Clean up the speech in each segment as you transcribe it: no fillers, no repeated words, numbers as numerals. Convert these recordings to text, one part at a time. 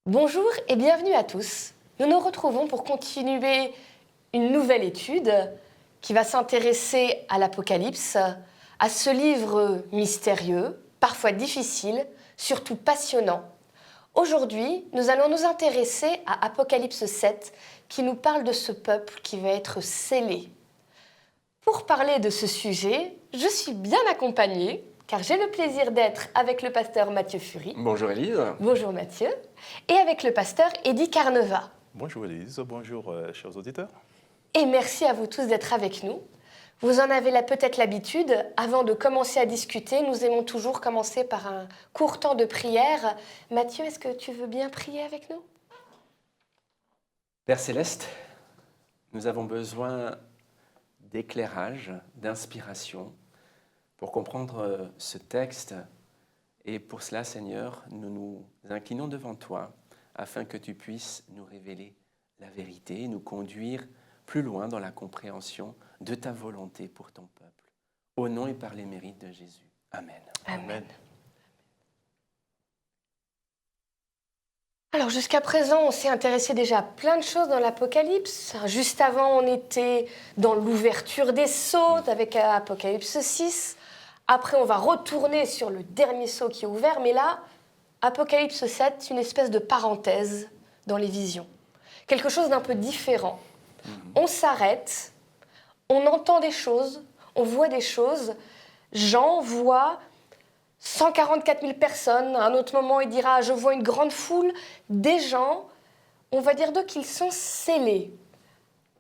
Bonjour et bienvenue à tous. Nous nous retrouvons pour continuer une nouvelle étude qui va s'intéresser à l'Apocalypse, à ce livre mystérieux, parfois difficile, surtout passionnant. Aujourd'hui, nous allons nous intéresser à Apocalypse 7 qui nous parle de ce peuple qui va être scellé. Pour parler de ce sujet, je suis bien accompagnée car j'ai le plaisir d'être avec le pasteur Mathieu Fury. Bonjour Élise. Bonjour Mathieu. Et avec le pasteur Eddy Carneva. Bonjour Élise, bonjour chers auditeurs. Et merci à vous tous d'être avec nous. Vous en avez peut-être l'habitude, avant de commencer à discuter, nous aimons toujours commencer par un court temps de prière. Mathieu, est-ce que tu veux bien prier avec nous ? Père Céleste, nous avons besoin d'éclairage, d'inspiration pour comprendre ce texte. Et pour cela, Seigneur, nous nous inclinons devant toi afin que tu puisses nous révéler la vérité, nous conduire plus loin dans la compréhension de ta volonté pour ton peuple. Au nom et par les mérites de Jésus. Amen. Amen. Alors jusqu'à présent, on s'est intéressé déjà à plein de choses dans l'Apocalypse. Juste avant, on était dans l'ouverture des sceaux avec Apocalypse 6. Après, on va retourner sur le dernier sceau qui est ouvert. Mais là, Apocalypse 7, une espèce de parenthèse dans les visions. Quelque chose d'un peu différent. On s'arrête, on entend des choses, on voit des choses. Jean voit 144 000 personnes. À un autre moment, il dira « Je vois une grande foule ». Des gens, on va dire d'eux qu'ils sont scellés.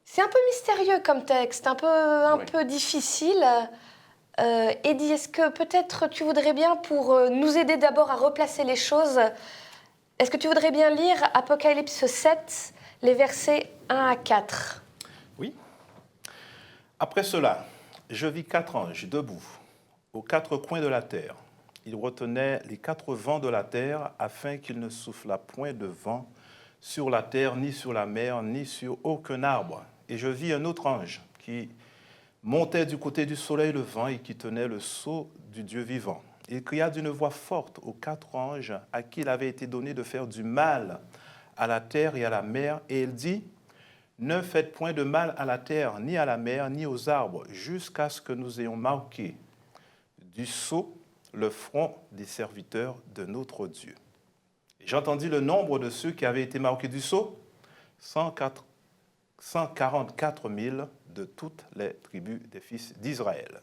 C'est un peu mystérieux comme texte, un peu difficile. Eddy, est-ce que peut-être tu voudrais bien, pour nous aider d'abord à replacer les choses, est-ce que tu voudrais bien lire Apocalypse 7, les versets 1 à 4 ? Oui. Après cela, je vis 4 anges debout, aux 4 coins de la terre. Ils retenaient les 4 vents de la terre afin qu'il ne soufflât point de vent sur la terre, ni sur la mer, ni sur aucun arbre. Et je vis un autre ange qui montait du côté du soleil levant et qui tenait le sceau du Dieu vivant. Il cria d'une voix forte aux 4 anges à qui il avait été donné de faire du mal à la terre et à la mer. Et il dit, « Ne faites point de mal à la terre, ni à la mer, ni aux arbres, jusqu'à ce que nous ayons marqué du sceau le front des serviteurs de notre Dieu. » Et j'entendis le nombre de ceux qui avaient été marqués du sceau, 144 000 de toutes les tribus des fils d'Israël.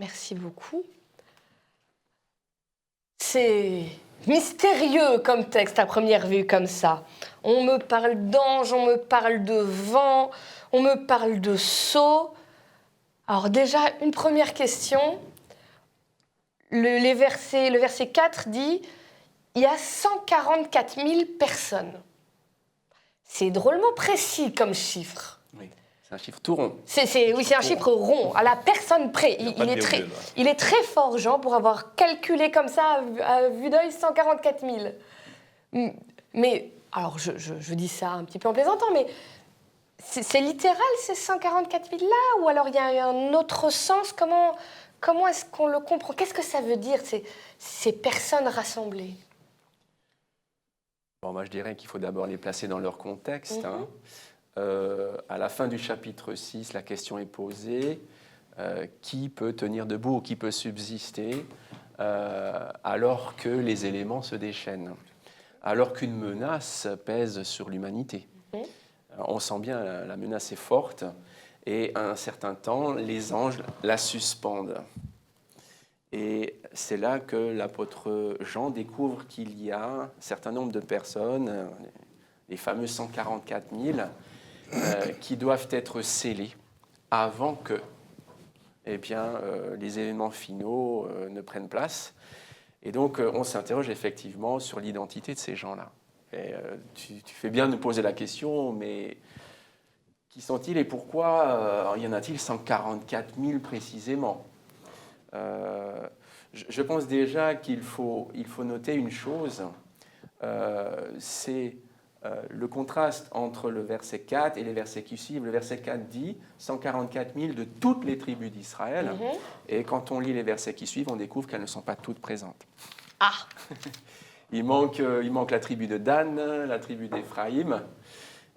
Merci beaucoup. C'est mystérieux comme texte à première vue, comme ça. On me parle d'anges, on me parle de vent, on me parle de sceau. Alors déjà, une première question. Le verset 4 dit « Il y a 144 000 personnes ». C'est drôlement précis comme chiffre. Oui, c'est un chiffre tout rond. Oui, c'est un chiffre rond, à la personne près. Il est très fort, Jean, pour avoir calculé comme ça, à vue d'œil, 144 000. Mais, alors, je dis ça un petit peu en plaisantant, mais c'est littéral, ces 144 000-là? Ou alors il y a un autre sens? Comment est-ce qu'on le comprend? Qu'est-ce que ça veut dire, ces personnes rassemblées? Bon, moi, je dirais qu'il faut d'abord les placer dans leur contexte. À la fin du chapitre 6, la question est posée, qui peut tenir debout ou qui peut subsister alors que les éléments se déchaînent, alors qu'une menace pèse sur l'humanité. On sent bien la menace est forte et à un certain temps, les anges la suspendent. Et c'est là que l'apôtre Jean découvre qu'il y a un certain nombre de personnes, les fameux 144 000, qui doivent être scellés avant que les événements finaux ne prennent place. Et donc, on s'interroge effectivement sur l'identité de ces gens-là. Et, tu fais bien de nous poser la question, mais qui sont-ils et pourquoi y en a-t-il 144 000 précisément ? Je pense déjà qu'il faut noter une chose, c'est le contraste entre le verset 4 et les versets qui suivent. Le verset 4 dit 144 000 de toutes les tribus d'Israël. Et quand on lit les versets qui suivent, on découvre qu'elles ne sont pas toutes présentes. Ah. il manque la tribu de Dan, la tribu d'Éphraïm.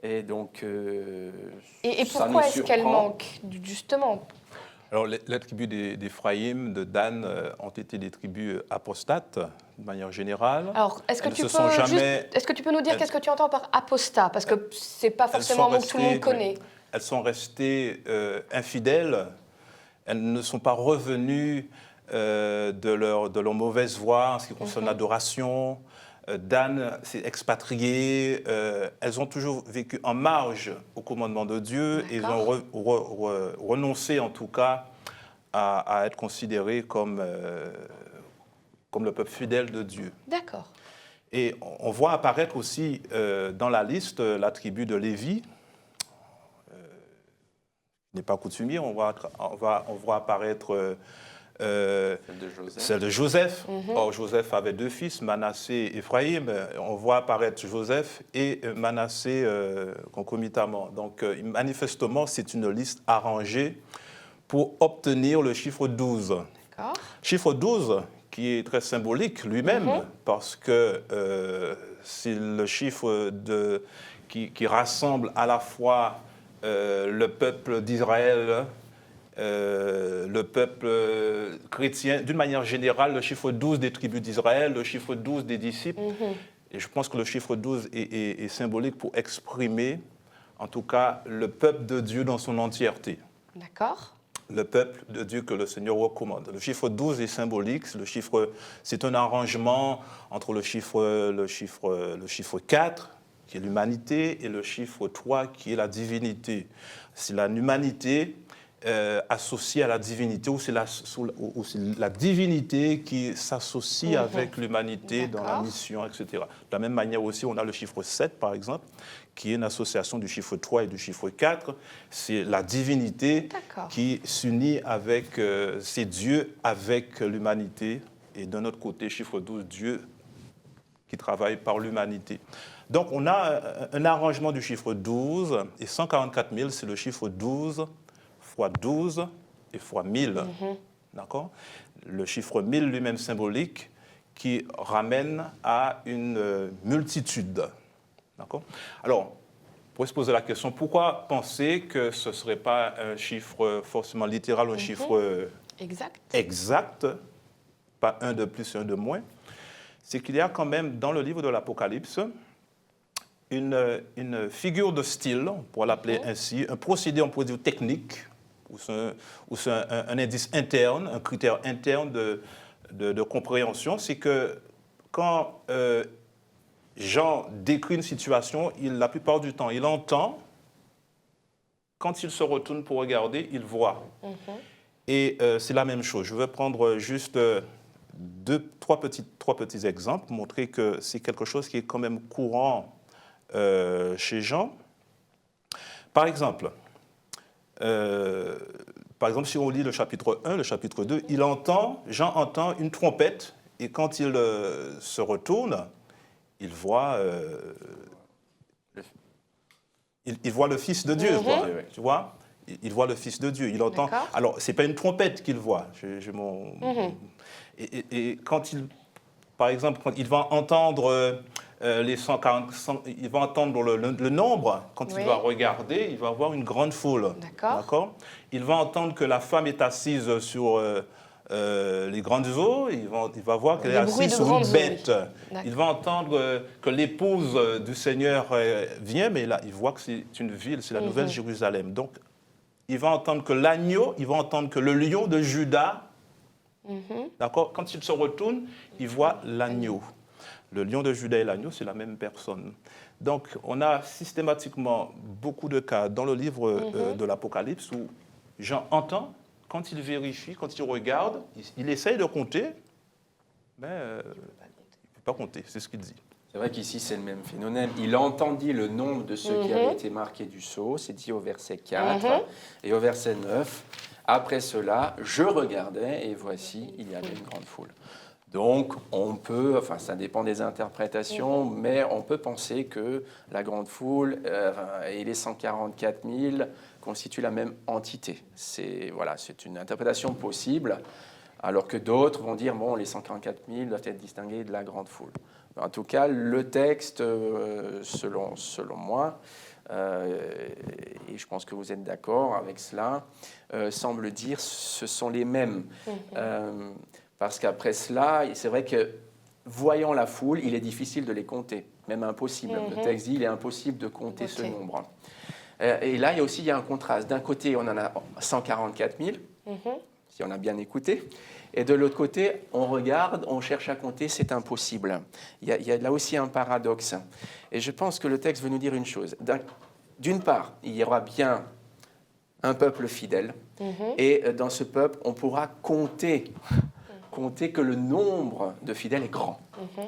Et donc, Et ça pourquoi nous est-ce qu'elle surprend. manque, justement? Alors, les tribus d'Éphraïm, de Dan, ont été des tribus apostates, de manière générale. Alors, est-ce que, Elles tu ne peux se sont juste, jamais- est-ce que tu peux nous dire elles- qu'est-ce que tu entends par apostat? Parce que ce n'est pas elles forcément sont un mot que tout le monde restées- connaît. Elles sont restées infidèles. Elles ne sont pas revenues de leur mauvaise voie en ce qui concerne l'adoration. Dan s'est expatrié. Elles ont toujours vécu en marge au commandement de Dieu et elles ont renoncé en tout cas à être considérées comme le peuple fidèle de Dieu. D'accord. Et on voit apparaître aussi dans la liste la tribu de Lévi. N'est pas coutumier, on voit apparaître celle de Joseph. Or, Joseph avait deux fils, Manassé et Éphraïm. On voit apparaître Joseph et Manassé concomitamment. Donc, manifestement, c'est une liste arrangée pour obtenir le chiffre 12. D'accord. Chiffre 12 qui est très symbolique lui-même, parce que c'est le chiffre qui rassemble à la fois le peuple d'Israël, le peuple chrétien, d'une manière générale, le chiffre 12 des tribus d'Israël, le chiffre 12 des disciples. Et je pense que le chiffre 12 est symbolique pour exprimer, en tout cas, le peuple de Dieu dans son entièreté. D'accord. Le peuple de Dieu que le Seigneur recommande. Le chiffre 12 est symbolique, c'est un arrangement entre le chiffre 4, qui est l'humanité, et le chiffre 3, qui est la divinité. C'est l'humanité associée à la divinité, ou c'est la divinité qui s'associe avec l'humanité dans la mission, etc. De la même manière aussi, on a le chiffre 7, par exemple, qui est une association du chiffre 3 et du chiffre 4. C'est la divinité qui s'unit avec, c'est Dieu avec l'humanité. Et d'un autre côté, chiffre 12, Dieu qui travaille par l'humanité. Donc, on a un arrangement du chiffre 12, et 144 000, c'est le chiffre 12 fois 12 et fois 1000. D'accord ? Le chiffre 1000 lui-même symbolique qui ramène à une multitude. D'accord ? Alors, on pourrait se poser la question, pourquoi penser que ce ne serait pas un chiffre forcément littéral ou un chiffre exact, pas un de plus et un de moins? C'est qu'il y a quand même dans le livre de l'Apocalypse une figure de style, on pourrait l'appeler ainsi, un procédé, on pourrait dire technique, ou c'est un indice interne, un critère interne de compréhension, c'est que quand Jean décrit une situation, la plupart du temps, il entend, quand il se retourne pour regarder, il voit. Et c'est la même chose. Je vais prendre juste trois petits exemples pour montrer que c'est quelque chose qui est quand même courant chez Jean. Par exemple, si on lit le chapitre 1, le chapitre 2, Jean entend une trompette, et quand il se retourne, il voit le Fils de Dieu, quoi, tu vois. Il voit le Fils de Dieu. Il entend. Alors, c'est pas une trompette qu'il voit. Et quand par exemple, quand il va entendre les 140, il va entendre le nombre. Quand il va regarder, il va voir une grande foule. D'accord. Il va entendre que la femme est assise sur les grandes eaux, il va voir qu'elle est assise sur une bête. Il va entendre que l'épouse du Seigneur vient, mais là, il voit que c'est une ville, c'est la Nouvelle Jérusalem. Donc, il va entendre que l'agneau, il va entendre que le lion de Juda, d'accord, quand il se retourne, il voit l'agneau. Le lion de Juda et l'agneau, c'est la même personne. Donc, on a systématiquement beaucoup de cas dans le livre de l'Apocalypse où Jean entend. Quand il vérifie, quand il regarde, il essaye de compter, mais il ne peut pas compter, c'est ce qu'il dit. C'est vrai qu'ici, c'est le même phénomène. Il entendit le nombre de ceux qui avaient été marqués du sceau, c'est dit au verset 4, et au verset 9, après cela, je regardais, et voici, il y avait une grande foule. Donc, on peut, enfin, ça dépend des interprétations, mais on peut penser que la grande foule et les 144 000 constituent la même entité. C'est une interprétation possible, alors que d'autres vont dire, bon, les 144 000 doivent être distingués de la grande foule. En tout cas, le texte, selon moi, et je pense que vous êtes d'accord avec cela, semble dire ce sont les mêmes. Parce qu'après cela, c'est vrai que voyant la foule, il est difficile de les compter, même impossible. Le texte dit il est impossible de compter ce nombre. Et là, il y a un contraste. D'un côté, on en a 144 000, si on a bien écouté. Et de l'autre côté, on regarde, on cherche à compter, c'est impossible. Il y a là aussi un paradoxe. Et je pense que le texte veut nous dire une chose. D'une part, il y aura bien un peuple fidèle. Et dans ce peuple, on pourra compter que le nombre de fidèles est grand.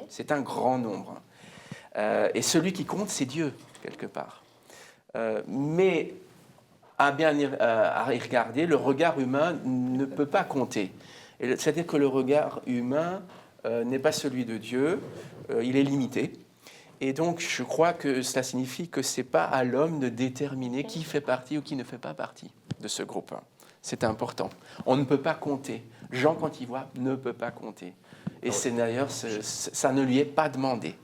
C'est un grand nombre. Et celui qui compte, c'est Dieu, quelque part. Mais à y regarder, le regard humain ne peut pas compter. C'est-à-dire que le regard humain n'est pas celui de Dieu, il est limité. Et donc, je crois que cela signifie que ce n'est pas à l'homme de déterminer qui fait partie ou qui ne fait pas partie de ce groupe. C'est important. On ne peut pas compter. Jean, quand il voit, ne peut pas compter. Et c'est d'ailleurs, ça ne lui est pas demandé.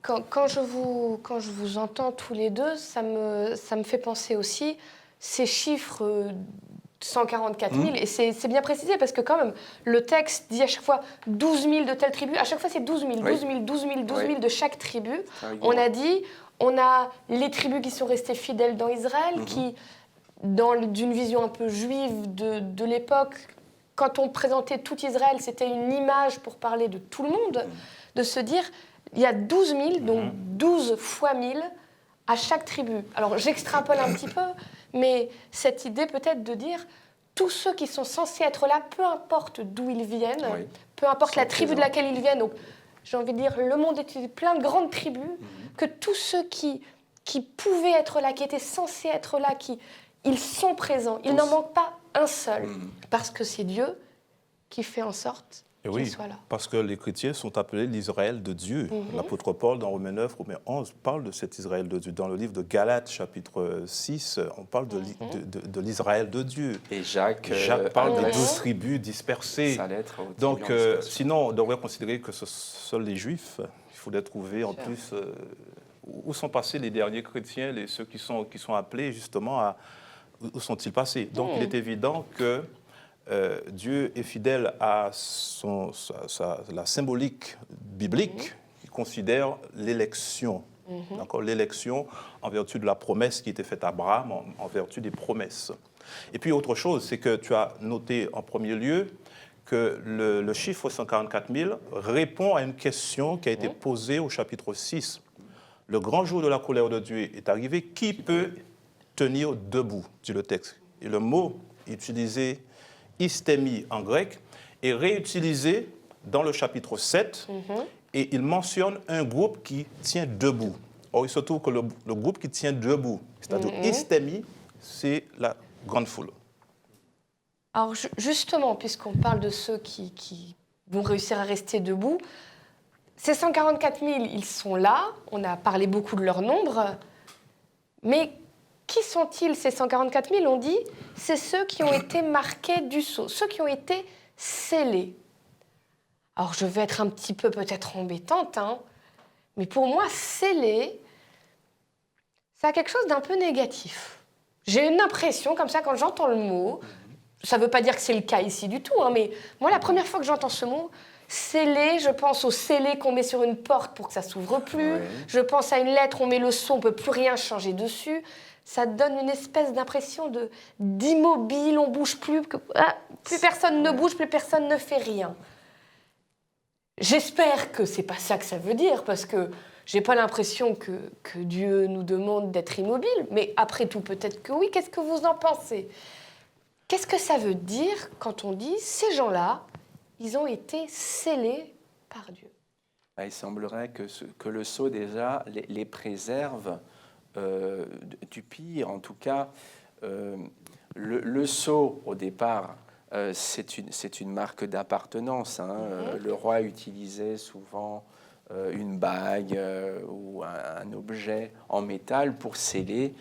Quand je vous entends tous les deux, ça me fait penser aussi ces chiffres 144 000, et c'est bien précisé parce que quand même, le texte dit à chaque fois 12 000 de telle tribu, à chaque fois c'est 12 000, 12 000, 12 000, 12 000 de chaque tribu. On a dit, on a les tribus qui sont restées fidèles dans Israël, qui, d'une vision un peu juive de l'époque, quand on présentait tout Israël, c'était une image pour parler de tout le monde, de se dire, il y a 12 000, donc 12 fois 1000 à chaque tribu. Alors j'extrapole un petit peu, mais cette idée peut-être de dire tous ceux qui sont censés être là, peu importe d'où ils viennent, peu importe la tribu de laquelle ils viennent, donc j'ai envie de dire le monde est plein de grandes tribus, que tous ceux qui pouvaient être là, qui étaient censés être là, ils sont présents, il n'en manque pas un seul, parce que c'est Dieu qui fait en sorte qu'il soit là. Parce que les chrétiens sont appelés l'Israël de Dieu. L'apôtre Paul, dans Romains 9, Romains 11, parle de cet Israël de Dieu. Dans le livre de Galates, chapitre 6, on parle de l'Israël de Dieu. Et Jacques parle des 12 tribus dispersées. Sa lettre aux Donc, tribus en dispersion. sinon, on devrait considérer que ce sont seuls les Juifs. Il faudrait trouver en plus où sont passés les derniers chrétiens, ceux qui sont appelés justement à... Où sont-ils passés? Donc, il est évident que Dieu est fidèle à la symbolique biblique. Il considère l'élection. D'accord, l'élection en vertu de la promesse qui était faite à Abraham, en vertu des promesses. Et puis autre chose, c'est que tu as noté en premier lieu que le chiffre 144 000 répond à une question qui a été posée au chapitre 6. Le grand jour de la colère de Dieu est arrivé. Qui peut tenir debout, dit le texte. Et le mot utilisé istémie en grec, est réutilisé dans le chapitre 7, et il mentionne un groupe qui tient debout. Or, il se trouve que le groupe qui tient debout, c'est-à-dire istémie, c'est la grande foule. Alors justement, puisqu'on parle de ceux qui vont réussir à rester debout, ces 144 000, ils sont là, on a parlé beaucoup de leur nombre, mais qui sont-ils, ces 144 000? On dit, c'est ceux qui ont été marqués du sceau, ceux qui ont été scellés. Alors, je vais être un petit peu peut-être embêtante, mais pour moi, scellé, ça a quelque chose d'un peu négatif. J'ai une impression, comme ça, quand j'entends le mot, ça ne veut pas dire que c'est le cas ici du tout, mais moi, la première fois que j'entends ce mot, scellé, je pense au scellé qu'on met sur une porte pour que ça ne s'ouvre plus. Je pense à une lettre, on met le sceau, on ne peut plus rien changer dessus. Ça donne une espèce d'impression d'immobile, on ne bouge plus, plus personne ne bouge, plus personne ne fait rien. J'espère que ce n'est pas ça que ça veut dire, parce que je n'ai pas l'impression que Dieu nous demande d'être immobile, mais après tout, peut-être que oui. Qu'est-ce que vous en pensez? Qu'est-ce que ça veut dire quand on dit ces gens-là, ils ont été scellés par Dieu? Il semblerait que le sceau, déjà, les préserve du pire. En tout cas, le sceau, au départ, c'est une marque d'appartenance. Le roi utilisait souvent une bague ou un objet en métal pour sceller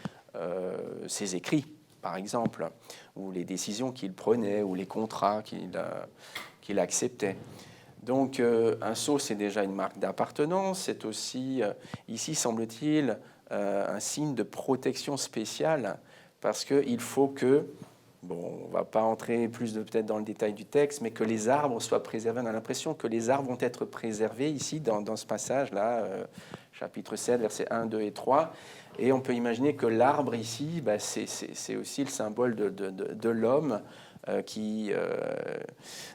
ses écrits, par exemple, ou les décisions qu'il prenait, ou les contrats qu'il acceptait. Donc, un sceau, c'est déjà une marque d'appartenance. C'est aussi, ici, semble-t-il, un signe de protection spéciale, parce qu'il faut que, bon, on ne va pas entrer plus peut-être dans le détail du texte, mais que les arbres soient préservés. On a l'impression que les arbres vont être préservés ici, dans ce passage-là, chapitre 7, versets 1, 2 et 3. Et on peut imaginer que l'arbre ici, c'est aussi le symbole de l'homme,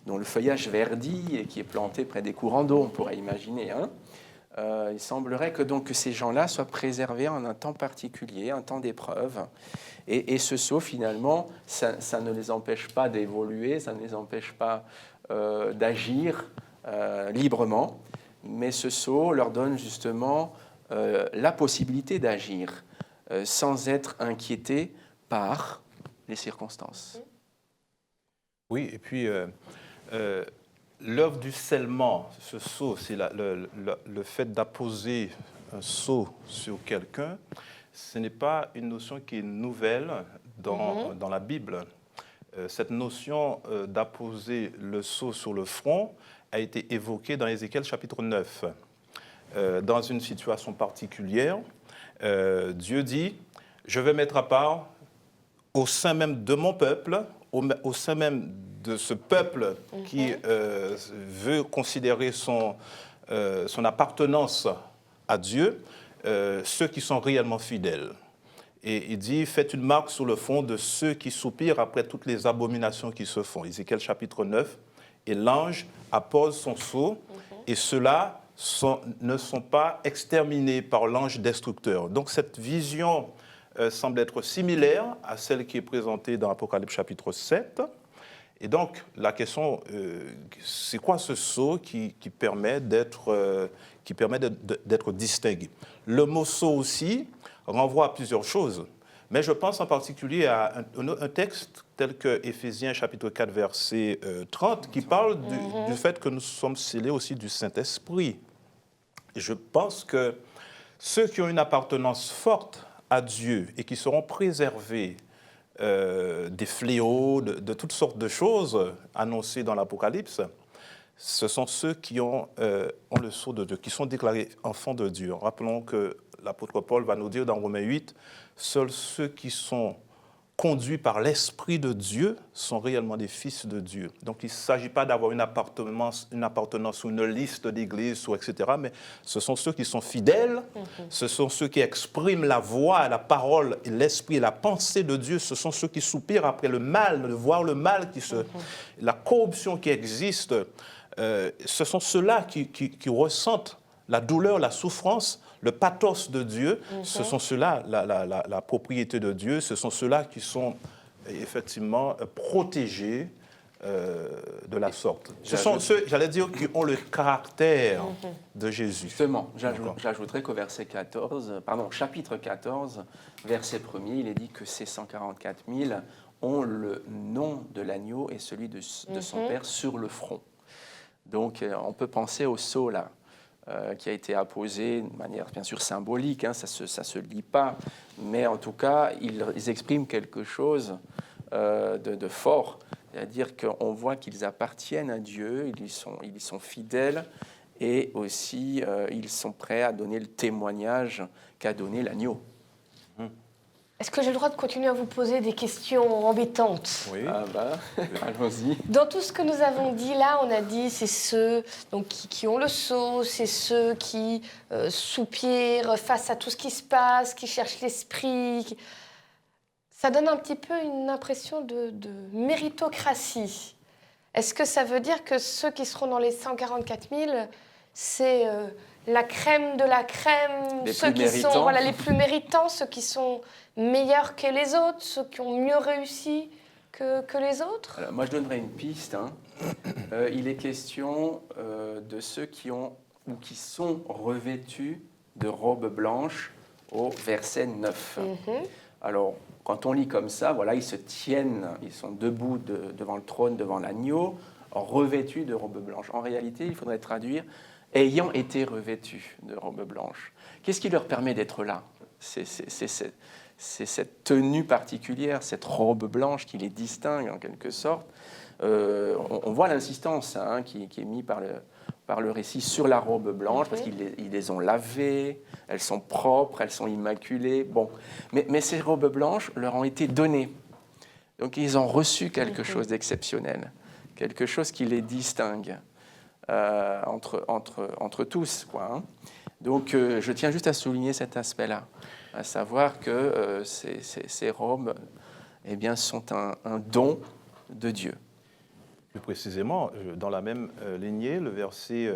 dont le feuillage verdit et qui est planté près des courants d'eau, on pourrait imaginer. Hein. Il semblerait que donc ces gens-là soient préservés en un temps particulier, un temps d'épreuve. Et ce sceau, finalement, ça ne les empêche pas d'évoluer, ça ne les empêche pas d'agir librement, mais ce sceau leur donne justement la possibilité d'agir sans être inquiétés par les circonstances. Oui, et puis l'œuvre du scellement, ce sceau, c'est le fait d'apposer un sceau sur quelqu'un. Ce n'est pas une notion qui est nouvelle dans la Bible. Cette notion d'apposer le sceau sur le front a été évoquée dans Ézéchiel chapitre 9. Dans une situation particulière, Dieu dit « Je vais mettre à part au sein même de mon peuple, au sein même de ce peuple qui veut considérer son appartenance à Dieu, ceux qui sont réellement fidèles. » Et il dit, faites une marque sur le front de ceux qui soupirent après toutes les abominations qui se font. Ézéchiel chapitre 9. Et l'ange appose son sceau, et ceux-là ne sont pas exterminés par l'ange destructeur. Donc cette vision semble être similaire à celle qui est présentée dans Apocalypse chapitre 7. Et donc la question, c'est quoi ce sceau qui permet d'être distingué? Le mot sceau aussi renvoie à plusieurs choses, mais je pense en particulier à un texte tel que Éphésiens chapitre 4 verset 30 qui parle du fait que nous sommes scellés aussi du Saint-Esprit. Et je pense que ceux qui ont une appartenance forte à Dieu et qui seront préservés des fléaux, de toutes sortes de choses annoncées dans l'Apocalypse, ce sont ceux qui ont le sceau de Dieu, qui sont déclarés enfants de Dieu. Rappelons que l'apôtre Paul va nous dire dans Romains 8, seuls ceux qui sont conduits par l'Esprit de Dieu sont réellement des fils de Dieu. Donc il ne s'agit pas d'avoir une appartenance ou une liste d'églises, etc., mais ce sont ceux qui sont fidèles, ce sont ceux qui expriment la voix, la parole, l'esprit et la pensée de Dieu, ce sont ceux qui soupirent après le mal, de voir le mal, la corruption qui existe. Ce sont ceux-là qui ressentent la douleur, la souffrance, le pathos de Dieu. Ce sont ceux-là, la propriété de Dieu, ce sont ceux-là qui sont effectivement protégés de la sorte. Ce sont ceux, j'allais dire, qui ont le caractère de Jésus. Justement, j'ajouterais qu'au chapitre 14, verset 1er, il est dit que ces 144 000 ont le nom de l'agneau et celui de son Père sur le front. Donc, on peut penser au sceau là, qui a été apposé de manière bien sûr symbolique, hein, ça se lit pas, mais en tout cas, ils expriment quelque chose de fort, c'est-à-dire qu'on voit qu'ils appartiennent à Dieu, ils sont fidèles, et aussi ils sont prêts à donner le témoignage qu'a donné l'agneau. Est-ce que j'ai le droit de continuer à vous poser des questions embêtantes? Oui. Allons-y. Dans tout ce que nous avons dit là, on a dit c'est ceux donc, qui ont le sceau, c'est ceux qui soupirent face à tout ce qui se passe, qui cherchent l'esprit. Ça donne un petit peu une impression de méritocratie. Est-ce que ça veut dire que ceux qui seront dans les 144 000, c'est la crème de la crème, ceux qui sont les plus méritants, ceux qui sont meilleurs que les autres, ceux qui ont mieux réussi que les autres? Alors, moi, je donnerais une piste. Hein. Il est question de ceux qui ont ou qui sont revêtus de robes blanches au verset 9. Alors, quand on lit comme ça, voilà, ils se tiennent, ils sont debout devant le trône, devant l'agneau, revêtus de robes blanches. En réalité, il faudrait traduire « ayant été revêtus de robes blanches ». Qu'est-ce qui leur permet d'être là? C'est cette tenue particulière, cette robe blanche qui les distingue en quelque sorte. On voit l'insistance qui est mise par par le récit sur la robe blanche, parce qu'ils les ont lavées, elles sont propres, elles sont immaculées. Bon. Mais ces robes blanches leur ont été données. Donc ils ont reçu quelque chose d'exceptionnel, quelque chose qui les distingue entre tous, quoi, hein. Donc je tiens juste à souligner cet aspect-là, à savoir que ces robes eh bien, sont un don de Dieu. Plus précisément, dans la même lignée, le verset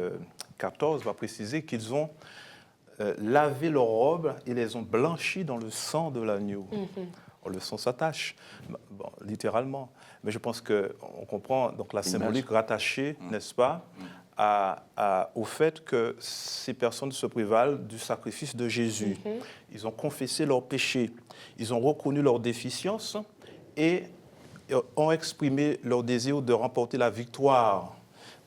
14 va préciser qu'ils ont lavé leurs robes et les ont blanchies dans le sang de l'agneau. Le sang s'attache, bon, littéralement. Mais je pense qu'on comprend donc la symbolique rattachée, n'est-ce pas, au fait que ces personnes se prévalent du sacrifice de Jésus. Ils ont confessé leurs péchés, ils ont reconnu leurs déficiences et ont exprimé leur désir de remporter la victoire.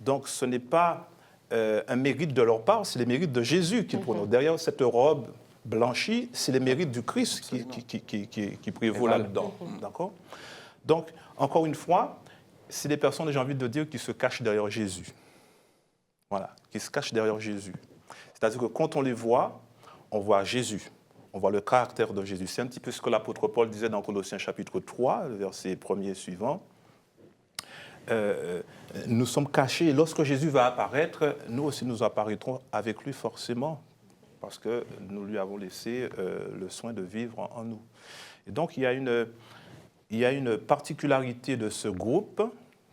Donc ce n'est pas un mérite de leur part, c'est les mérites de Jésus qu'ils prononcent. Derrière cette robe blanchie, c'est les mérites du Christ qui prévaut là-dedans. D'accord ? Donc, encore une fois, c'est des personnes, j'ai envie de dire, qui se cachent derrière Jésus. Voilà, qui se cachent derrière Jésus. C'est-à-dire que quand on les voit, on voit Jésus. On voit le caractère de Jésus. C'est un petit peu ce que l'apôtre Paul disait dans Colossiens chapitre 3, le verset 1er suivant. Nous sommes cachés et lorsque Jésus va apparaître, nous aussi nous apparaîtrons avec lui forcément, parce que nous lui avons laissé le soin de vivre en nous. Et donc il y a une particularité de ce groupe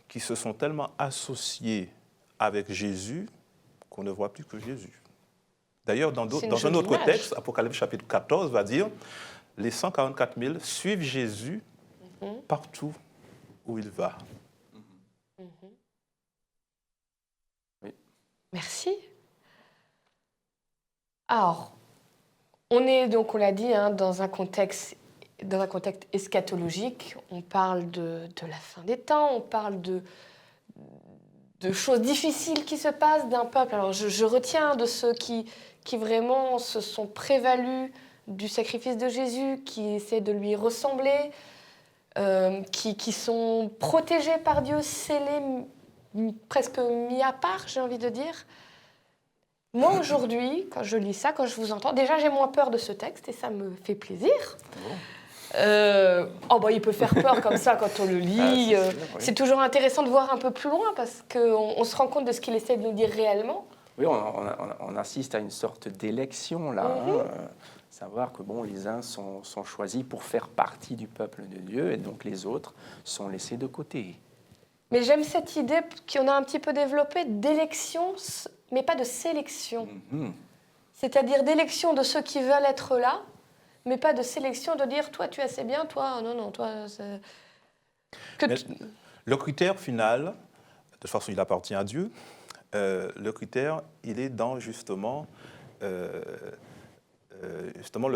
qui se sont tellement associés avec Jésus qu'on ne voit plus que Jésus. D'ailleurs, dans un autre texte, Apocalypse chapitre 14 va dire « Les 144 000 suivent Jésus partout où il va. » Oui. Merci. Alors, on est donc, on l'a dit, dans un contexte eschatologique. On parle de la fin des temps, on parle de choses difficiles qui se passent d'un peuple. Alors, je retiens de ceux qui vraiment se sont prévalus du sacrifice de Jésus, qui essaient de lui ressembler, qui sont protégés par Dieu, scellés, presque mis à part, j'ai envie de dire. Moi, aujourd'hui, quand je lis ça, quand je vous entends, déjà, j'ai moins peur de ce texte et ça me fait plaisir. Il peut faire peur comme ça quand on le lit. C'est toujours intéressant de voir un peu plus loin parce qu'on se rend compte de ce qu'il essaie de nous dire réellement. Oui, on assiste à une sorte d'élection, là. Savoir que les uns sont choisis pour faire partie du peuple de Dieu et donc les autres sont laissés de côté. Mais j'aime cette idée qu'on a un petit peu développée d'élection, mais pas de sélection. C'est-à-dire d'élection de ceux qui veulent être là, mais pas de sélection de dire « toi, tu es assez bien, toi, non, toi... » Le critère final, de toute façon, il appartient à Dieu. Le critère, il est dans justement le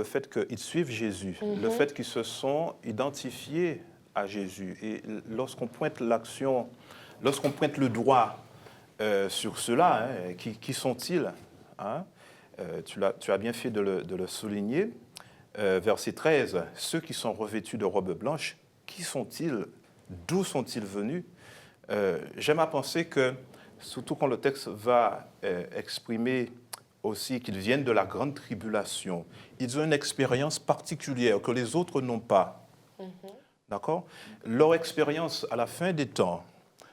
fait qu'ils suivent Jésus, le fait qu'ils se sont identifiés à Jésus. Et lorsqu'on pointe l'action, lorsqu'on pointe le doigt sur ceux-là, qui sont-ils, tu as bien fait de le souligner. Verset 13, ceux qui sont revêtus de robes blanches, qui sont-ils? D'où sont-ils venus? J'aime à penser que, surtout quand le texte va exprimer aussi qu'ils viennent de la grande tribulation, ils ont une expérience particulière que les autres n'ont pas. D'accord? Leur expérience à la fin des temps,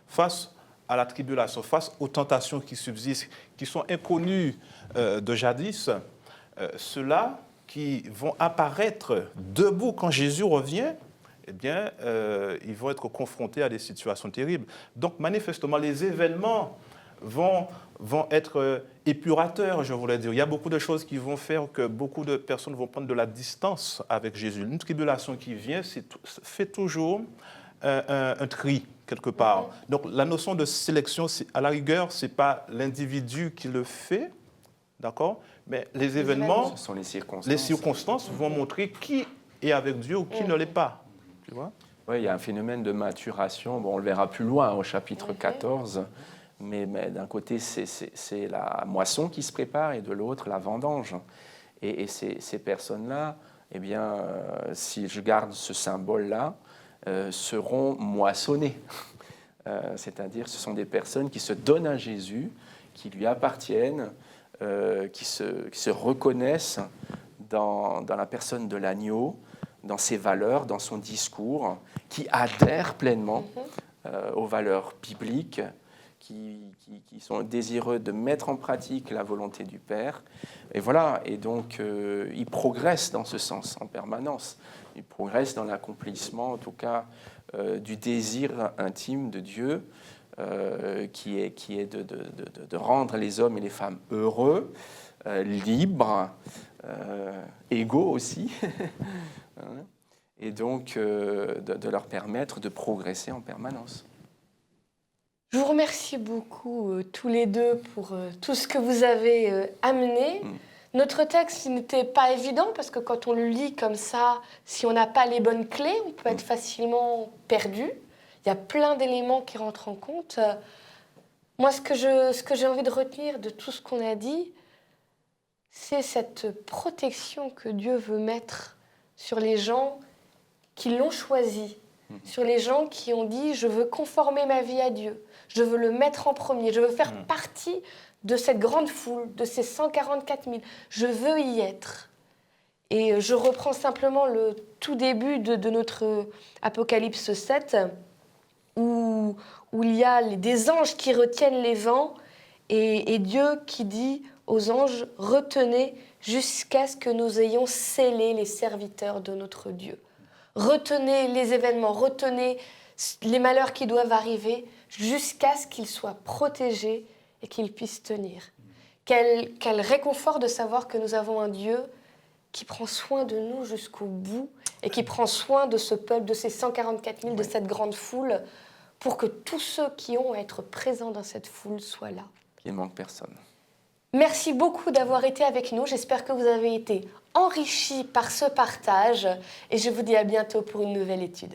face à la tribulation, face aux tentations qui subsistent, qui sont inconnues de jadis, ceux-là qui vont apparaître debout quand Jésus revient, eh bien, ils vont être confrontés à des situations terribles. Donc, manifestement, les événements vont être épurateurs, je voulais dire. Il y a beaucoup de choses qui vont faire que beaucoup de personnes vont prendre de la distance avec Jésus. Une tribulation qui vient fait toujours un tri, quelque part. Donc, la notion de sélection, à la rigueur, ce n'est pas l'individu qui le fait, d'accord? Mais les événements, ce sont les circonstances vont montrer qui est avec Dieu ou qui ne l'est pas. Tu vois? Oui, il y a un phénomène de maturation. On le verra plus loin au chapitre 14. Mais d'un côté, c'est la moisson qui se prépare et de l'autre, la vendange. Et ces personnes-là, eh bien, si je garde ce symbole-là, seront moissonnées. C'est-à-dire, ce sont des personnes qui se donnent à Jésus, qui lui appartiennent, qui se reconnaissent dans la personne de l'agneau, dans ses valeurs, dans son discours, qui adhèrent pleinement aux valeurs bibliques, qui sont désireux de mettre en pratique la volonté du Père. Et voilà, et donc ils progressent dans ce sens en permanence. Ils progressent dans l'accomplissement, en tout cas, du désir intime de Dieu, qui est de rendre les hommes et les femmes heureux, libres, égaux aussi, et donc de leur permettre de progresser en permanence. Je vous remercie beaucoup tous les deux pour tout ce que vous avez amené. Notre texte n'était pas évident parce que quand on le lit comme ça, si on n'a pas les bonnes clés, on peut être facilement perdu. Il y a plein d'éléments qui rentrent en compte. Moi, ce que j'ai envie de retenir de tout ce qu'on a dit, c'est cette protection que Dieu veut mettre sur les gens qui l'ont choisi, sur les gens qui ont dit « je veux conformer ma vie à Dieu, je veux le mettre en premier, je veux faire partie de cette grande foule, de ces 144 000, je veux y être ». Et je reprends simplement le tout début de notre Apocalypse 7, où il y a des anges qui retiennent les vents et Dieu qui dit aux anges « retenez jusqu'à ce que nous ayons scellé les serviteurs de notre Dieu ». Retenez les événements, retenez les malheurs qui doivent arriver jusqu'à ce qu'ils soient protégés et qu'ils puissent tenir. Quel réconfort de savoir que nous avons un Dieu qui prend soin de nous jusqu'au bout et qui prend soin de ce peuple, de ces 144 000, de cette grande foule, pour que tous ceux qui ont à être présents dans cette foule soient là. Il ne manque personne. Merci beaucoup d'avoir été avec nous. J'espère que vous avez été enrichis par ce partage et je vous dis à bientôt pour une nouvelle étude.